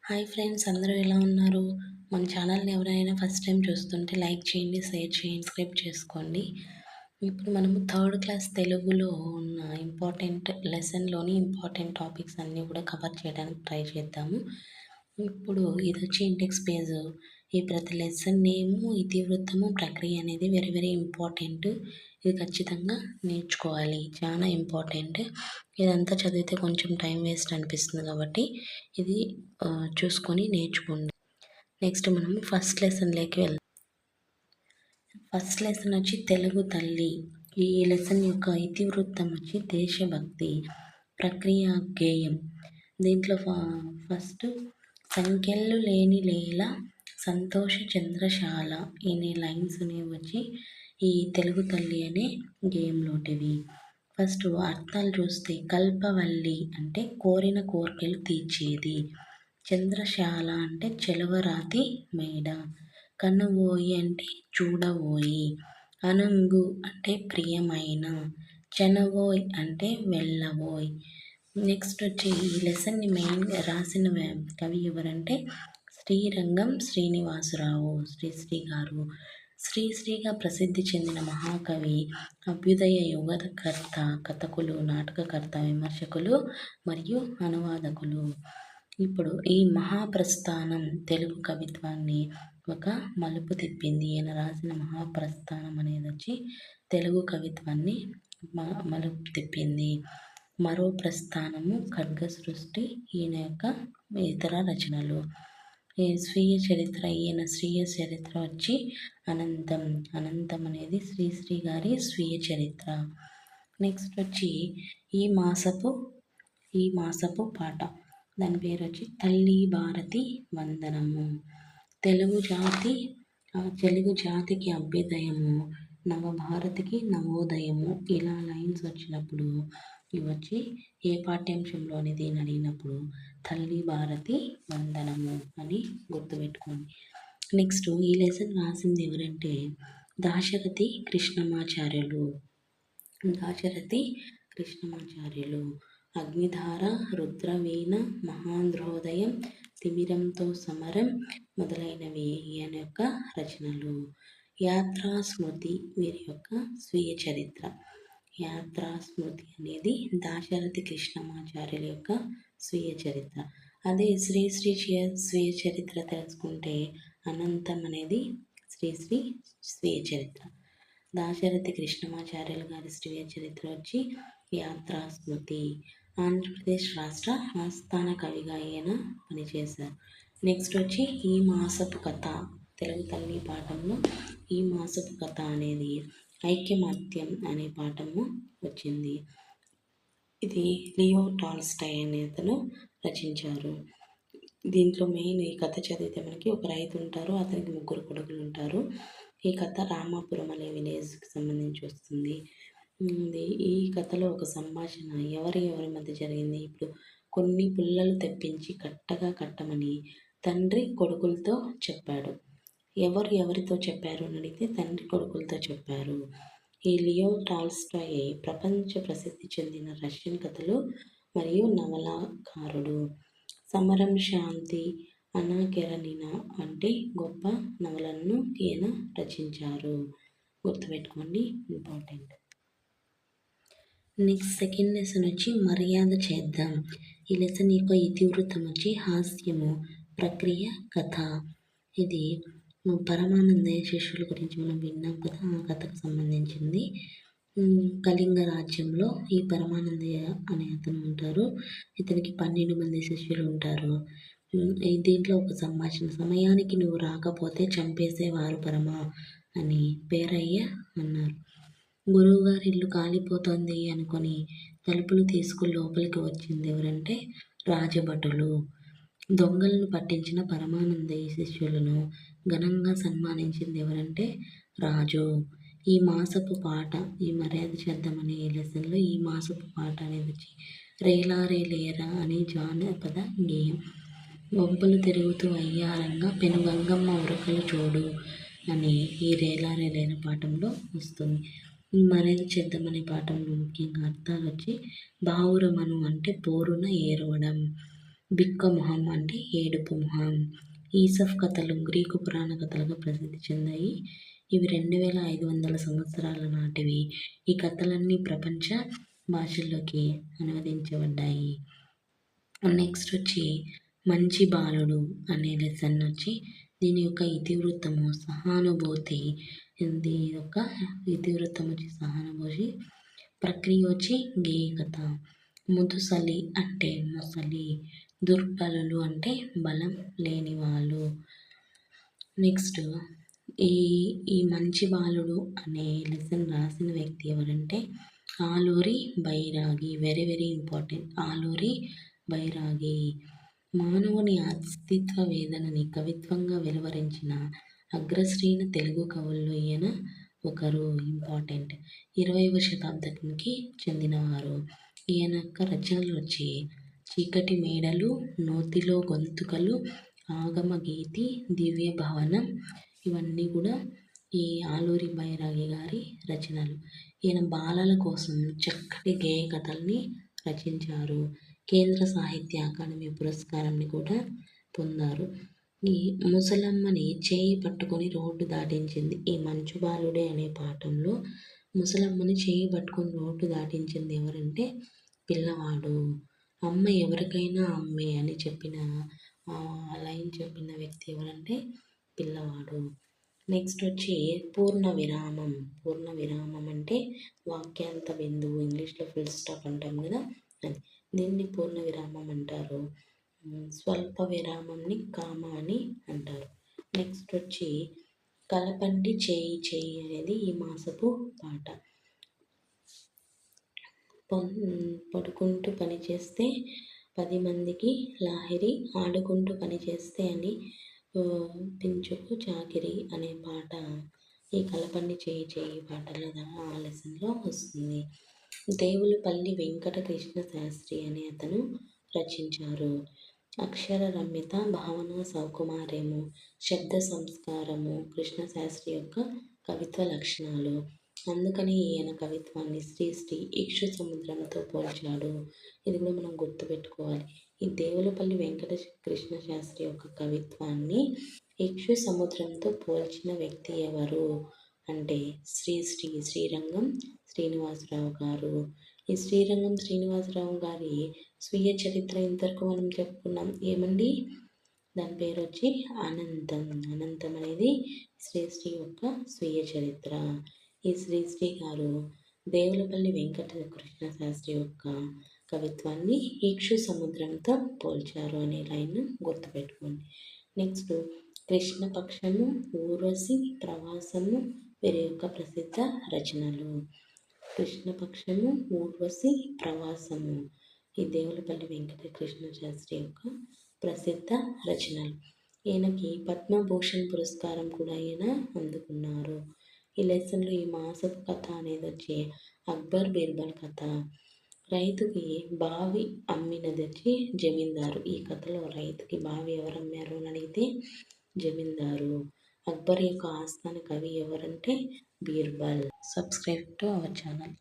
Hi friends, అందరూ ఎలా ఉన్నారు? మన ఛానల్ని ఎవరైనా ఫస్ట్ టైం చూస్తుంటే లైక్ చేయండి, షేర్ చేయండి, సబ్స్క్రైబ్ చేసుకోండి. ఇప్పుడు మనము థర్డ్ క్లాస్ తెలుగులో ఉన్న ఇంపార్టెంట్ లెసన్లోని ఇంపార్టెంట్ టాపిక్స్ అన్నీ కూడా కవర్ చేయడానికి ట్రై చేద్దాము. ఇప్పుడు ఇది వచ్చి ఇండెక్స్ పేజ్. ఈ ప్రతి లెసన్ నేము, ఇతివృత్తము, ప్రక్రియ అనేది వెరీ వెరీ ఇంపార్టెంట్. ఇది ఖచ్చితంగా నేర్చుకోవాలి, చాలా ఇంపార్టెంట్. ఇదంతా చదివితే కొంచెం టైం వేస్ట్ అనిపిస్తుంది కాబట్టి ఇది చూసుకొని నేర్చుకోండి. నెక్స్ట్ మనం ఫస్ట్ లెసన్లోకి వెళ్దాం. ఫస్ట్ లెసన్ వచ్చి తెలుగు తల్లి. ఈ లెసన్ యొక్క ఇతివృత్తం వచ్చి దేశభక్తి, ప్రక్రియ గేయం. దీంట్లో ఫస్ట్ సంఖ్యలు లేని లేల సంతోష చంద్రశాల అనే లైన్స్ అనేవి వచ్చి ఈ తెలుగు తల్లి అనే గేయంలోటివి. ఫస్ట్ అర్థాలు చూస్తే కల్పవల్లి అంటే కోరిన కోరికలు తీర్చేది, చంద్రశాల అంటే చెలవరాతి మేడ, కనువోయి అంటే చూడవోయి, అనుంగు అంటే ప్రియమైన, చనవోయ్ అంటే వెళ్ళవోయ్. నెక్స్ట్ వచ్చి ఈ లెసన్ని మెయిన్గా రాసిన కవి ఎవరంటే శ్రీరంగం శ్రీనివాసరావు, శ్రీశ్రీ గారు. శ్రీశ్రీగా ప్రసిద్ధి చెందిన మహాకవి, అభ్యుదయ యుగకర్త, కథకులు, నాటకకర్త, విమర్శకులు మరియు అనువాదకులు. ఇప్పుడు ఈ మహాప్రస్థానం తెలుగు కవిత్వాన్ని ఒక మలుపు తిప్పింది. ఈయన రాసిన మహాప్రస్థానం అనేది వచ్చి తెలుగు కవిత్వాన్ని మలుపు తిప్పింది. మరో ప్రస్థానము, ఖడ్గ సృష్టి ఈయన యొక్క ఇతర రచనలు. ఈ స్వీయ చరిత్ర, ఈయన స్వీయ చరిత్ర వచ్చి అనంతం. అనంతం అనేది శ్రీశ్రీ గారి స్వీయ చరిత్ర. నెక్స్ట్ వచ్చి ఈ మాసపు పాట. దాని పేరు వచ్చి తల్లి భారతి వందనము. తెలుగు జాతికి అభ్యుదయము, నవభారతికి నవోదయము. ఇలా లైన్స్ వచ్చినప్పుడు ఇవి వచ్చి ఏ పాఠ్యాంశంలోనిది అని అడిగినప్పుడు తల్లి భారతి వందనము అని గుర్తుపెట్టుకోండి. నెక్స్ట్ ఈ లెసన్ రాసింది ఎవరంటే దాశరథి కృష్ణమాచార్యులు. అగ్నిధార, రుద్రవీణ, మహాంధ్రోదయం, తిమిరంతో సమరం మొదలైనవి ఈయన యొక్క రచనలు. యాత్రాస్మృతి వీరి యొక్క స్వీయ చరిత్ర. యాత్రాస్మృతి అనేది దాశరథి కృష్ణమాచార్యుల యొక్క స్వీయ చరిత్ర. అదే శ్రీశ్రీ స్వీయ చరిత్ర తెలుసుకుంటే అనంతం అనేది శ్రీశ్రీ స్వీయ చరిత్ర. దాశరథి కృష్ణమాచార్యులు గారి స్వీయ చరిత్ర వచ్చి యాత్రాస్మృతి. ఆంధ్రప్రదేశ్ రాష్ట్ర ఆస్థాన కవిగా ఈయన పనిచేశారు. నెక్స్ట్ వచ్చి ఈ మాసపు కథ. తెలుగు తల్లి పాఠంలో ఈ మాసపు కథ అనేది ఐకమత్యం అనే పాఠము వచ్చింది. ఇది లియో టాల్స్టాయ్ అనే అతను రచించారు. దీంట్లో మెయిన్ ఈ కథ చదివితే మనకి ఒక రైతు ఉంటారు, అతనికి 3 కొడుకులు ఉంటారు. ఈ కథ రామాపురం అనే విలేజ్కి సంబంధించి వస్తుంది. ఈ కథలో ఒక సంభాషణ ఎవరి మధ్య జరిగింది. ఇప్పుడు కొన్ని పుల్లలు తెప్పించి కట్టగా కట్టమని తండ్రి కొడుకులతో చెప్పాడు. ఎవరితో చెప్పారు అని అడిగితే తండ్రి కొడుకులతో చెప్పారు. ఈ లియో టాల్స్టాయ్ ప్రపంచ ప్రసిద్ధి చెందిన రష్యన్ కథలు మరియు నవలాకారుడు. సమరం, శాంతి, అనా కెరనినా వంటి గొప్ప నవలను ఈయన రచించారు. గుర్తుపెట్టుకోండి, ఇంపార్టెంట్. నెక్స్ట్ సెకండ్ లెసన్ వచ్చి మర్యాద చేద్దాం. ఈ లెసన్ యొక్క ఇతివృత్తం వచ్చి హాస్యము, ప్రక్రియ కథ. ఇది పరమానందయ్య శిష్యుల గురించి మనం విన్నాం కదా, ఆ కథకు సంబంధించింది. కళింగ రాజ్యంలో ఈ పరమానందయ్య అనే అతను ఉంటారు. ఇతనికి 12 మంది శిష్యులు ఉంటారు. దీంట్లో ఒక సంభాషణ, సమయానికి నువ్వు రాకపోతే చంపేసేవారు పరమా అని పేరయ్య అన్నారు. గురువుగారి ఇల్లు కాలిపోతుంది అనుకొని తలుపులు తీసుకుని లోపలికి వచ్చింది ఎవరంటే రాజభటులు. దొంగలను పట్టించిన పరమానందయ్య శిష్యులను ఘనంగా సన్మానించింది ఎవరంటే రాజు. ఈ మాసపు పాట, ఈ మర్యాద చేద్దామనే లెసన్లో ఈ మాసపు పాట అనేది వచ్చి రేలారే లేరా అనే జానపద గేయం. వంపులు తిరుగుతూ అయ్యారంగా పెనుగంగమ్మ ఉరకలు చూడు అని ఈ రేలారే లేరా పాఠంలో వస్తుంది. ఈ మర్యాద చేద్దామనే పాఠంలో ముఖ్యంగా అర్థాలు వచ్చి బావురమను అంటే పోరున ఏరవడం, బిక్క మొహం అంటే ఏడుపు మొహం. ఈసఫ్ కథలు గ్రీకు పురాణ కథలుగా ప్రసిద్ధి చెందాయి. ఇవి 2500 సంవత్సరాల నాటివి. ఈ కథలన్నీ ప్రపంచ భాషల్లోకి అనువదించబడ్డాయి. నెక్స్ట్ వచ్చి మంచి బాలుడు అనే లెసన్ వచ్చి దీని యొక్క ఇతివృత్తము సహానుభూతి. దీని యొక్క ఇతివృత్తం వచ్చి సహానుభూతి. ప్రక్రియ వచ్చి గేయ కథ. ముదుసలి అంటే ముసలి. దుర్బలులు అంటే బలం లేని వాళ్ళు. నెక్స్ట్ ఈ మంచి బాలుడు అనే లెసన్ రాసిన వ్యక్తి ఎవరంటే ఆలూరి బైరాగి. Very very important. ఆలూరి బైరాగి మానవుని అస్తిత్వ వేదనని కవిత్వంగా వెలువరించిన అగ్రశ్రేణి తెలుగు కవుల్లో ఈయన ఒకరు. ఇంపార్టెంట్. 20వ శతాబ్దానికి చెందినవారు. ఈయన యొక్క రచనలు వచ్చి చీకటి మేడలు, నోతిలో గొంతుకలు, ఆగమ గీతి, దివ్య భవనం. ఇవన్నీ కూడా ఈ ఆలూరి బైరాగి గారి రచనలు. ఈయన బాలల కోసం చక్కటి గేయ కథల్ని రచించారు. కేంద్ర సాహిత్య అకాడమీ పురస్కారాన్ని కూడా పొందారు. ఈ ముసలమ్మని చేయి పట్టుకొని రోడ్డు దాటించింది. ఈ మంచు బాలుడే అనే పాఠంలో ముసలమ్మని చేయి పట్టుకొని రోడ్డు దాటించింది ఎవరంటే పిల్లవాడు. అమ్మ ఎవరికైనా అమ్మే అని చెప్పిన లైన్ చెప్పిన వ్యక్తి ఎవరంటే పిల్లవాడు. నెక్స్ట్ వచ్చి పూర్ణ విరామం. పూర్ణ విరామం అంటే వాక్యాంత బిందువు. ఇంగ్లీష్లో ఫుల్ స్టాప్ అంటాం కదా, అది. దీన్ని పూర్ణ విరామం అంటారు. స్వల్ప విరామంని కామ అని అంటారు. నెక్స్ట్ వచ్చి కలపండి చేయి చేయి అనేది ఈ మాసపు పాట. పడుకుంటూ పనిచేస్తే 10 మందికి లాహిరి, ఆడుకుంటూ పనిచేస్తే అని పించుకు చాకిరి అనే పాట ఈ కలపండి చేయి చేయి పాటలో ఆ లెసన్లో వస్తుంది. దేవులపల్లి వెంకట కృష్ణ శాస్త్రి అనే అతను రచించారు. అక్షర రమ్యత, భావన సౌకుమార్యము, శబ్ద సంస్కారము కృష్ణశాస్త్రి యొక్క కవిత్వ లక్షణాలు. అందుకని ఈయన కవిత్వాన్ని శ్రీ ఇక్షు సముద్రంతో పోల్చాడు. ఇది కూడా మనం గుర్తుపెట్టుకోవాలి. ఈ దేవులపల్లి వెంకట కృష్ణ శాస్త్రి యొక్క కవిత్వాన్ని ఇక్షు సముద్రంతో పోల్చిన వ్యక్తి ఎవరు అంటే శ్రీరంగం శ్రీనివాసరావు గారు. ఈ శ్రీరంగం శ్రీనివాసరావు గారి స్వీయ చరిత్ర ఇంతవరకు మనం చెప్పుకున్నాం. ఏమండి దాని పేరు వచ్చి అనంతం. అనంతం అనేది శ్రీ యొక్క స్వీయ చరిత్ర. ఈ శ్రీ గారు దేవులపల్లి వెంకట కృష్ణ శాస్త్రి యొక్క కవిత్వాన్ని ఇక్షు సముద్రంతో పోల్చారు అనే లైన్ గుర్తుపెట్టుకోండి. నెక్స్ట్ కృష్ణపక్షము, ఊర్వశి, ప్రవాసము వీరి యొక్క ప్రసిద్ధ రచనలు. కృష్ణపక్షము, ఊర్వశి, ప్రవాసము ఈ దేవులపల్లి వెంకట కృష్ణ శాస్త్రి యొక్క ప్రసిద్ధ రచనలు. ఈయనకి పద్మభూషణ్ పురస్కారం కూడా ఈయన అందుకున్నారు. ఈ లెసన్లో ఈ మాసపు కథ అనేది వచ్చి అక్బర్ బీర్బల్ కథ. రైతుకి బావి అమ్మినది వచ్చి జమీందారు. ఈ కథలో రైతుకి బావి ఎవరు అమ్మారు అని అడిగితే జమీందారు. అక్బర్ యొక్క ఆస్థాన కవి ఎవరంటే Birbal. Subscribe to our channel.